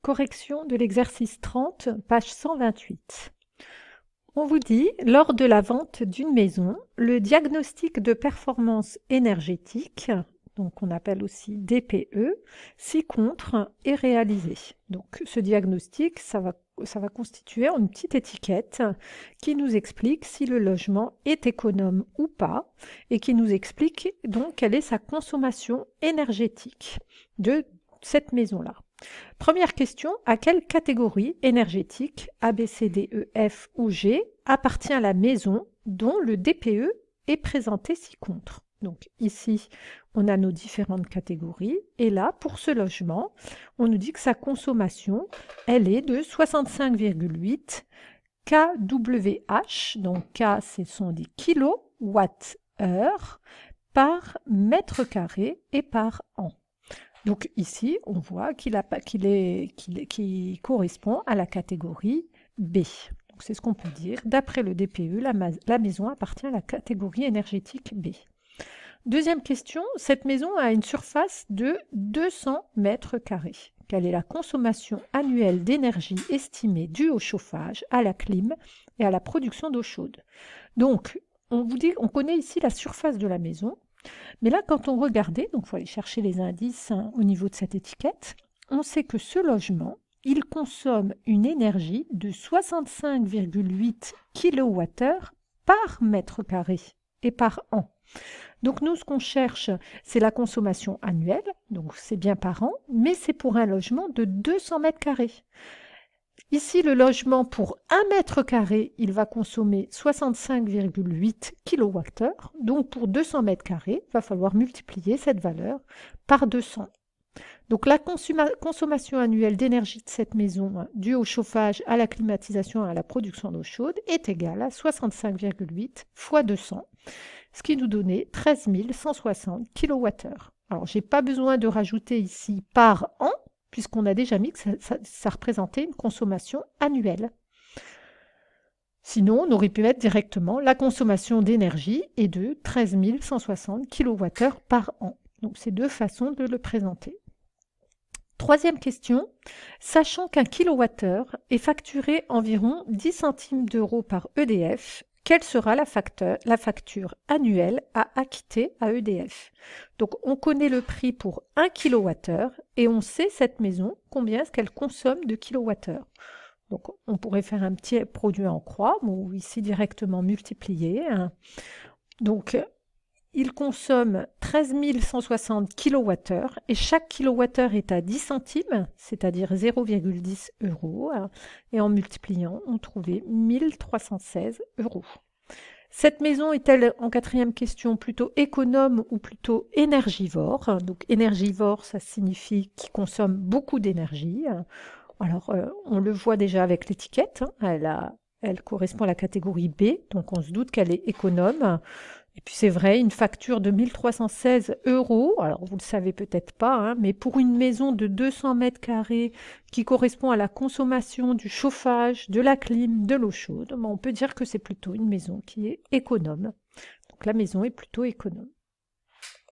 Correction de l'exercice 30, page 128. On vous dit, lors de la vente d'une maison, le diagnostic de performance énergétique, donc on appelle aussi DPE, ci-contre est réalisé. Donc ce diagnostic, ça va constituer une petite étiquette qui nous explique si le logement est économe ou pas et qui nous explique donc quelle est sa consommation énergétique de cette maison-là. Première question, à quelle catégorie énergétique, A, B, C, D, E, F ou G, appartient la maison dont le DPE est présenté ci-contre? Donc ici, on a nos différentes catégories. Et là, pour ce logement, on nous dit que sa consommation, elle est de 65,8 kWh. Donc K, ce sont des kilowattheures par mètre carré et par an. Donc ici, on voit qu'il correspond à la catégorie B. Donc c'est ce qu'on peut dire. D'après le DPE, la maison appartient à la catégorie énergétique B. Deuxième question, cette maison a une surface de 200 mètres carrés. Quelle est la consommation annuelle d'énergie estimée due au chauffage, à la clim et à la production d'eau chaude? Donc, on vous dit, on connaît ici la surface de la maison. Mais là, quand on regardait, donc il faut aller chercher les indices au niveau de cette étiquette, on sait que ce logement, il consomme une énergie de 65,8 kWh par mètre carré et par an. Donc nous, ce qu'on cherche, c'est la consommation annuelle, donc c'est bien par an, mais c'est pour un logement de 200 mètres carrés. Ici, le logement pour 1 mètre carré, il va consommer 65,8 kWh. Donc, pour 200 mètres carrés, il va falloir multiplier cette valeur par 200. Donc, la consommation annuelle d'énergie de cette maison, due au chauffage, à la climatisation et à la production d'eau chaude, est égale à 65,8 fois 200, ce qui nous donnait 13 160 kWh. Alors, je n'ai pas besoin de rajouter ici par an, puisqu'on a déjà mis que ça représentait une consommation annuelle. Sinon, on aurait pu mettre directement la consommation d'énergie est de 13 160 kWh par an. Donc, c'est deux façons de le présenter. Troisième question, sachant qu'un kilowattheure est facturé environ 10 centimes d'euros par EDF, quelle sera la facture annuelle à acquitter à EDF? Donc, on connaît le prix pour 1 kWh et on sait cette maison combien est-ce qu'elle consomme de kilowattheures. Donc, on pourrait faire un petit produit en croix ou ici directement multiplier. Donc, il consomme 13 160 kWh et chaque kilowattheure est à 10 centimes, c'est-à-dire 0,10 euros. Et en multipliant, on trouvait 1316 euros. Cette maison est-elle, en quatrième question, plutôt économe ou plutôt énergivore? Donc énergivore, ça signifie qu'il consomme beaucoup d'énergie. Alors, on le voit déjà avec l'étiquette, elle correspond à la catégorie B, donc on se doute qu'elle est économe. Et puis c'est vrai, une facture de 1316 euros, alors vous ne le savez peut-être pas, mais pour une maison de 200 mètres carrés qui correspond à la consommation du chauffage, de la clim, de l'eau chaude, on peut dire que c'est plutôt une maison qui est économe. Donc la maison est plutôt économe.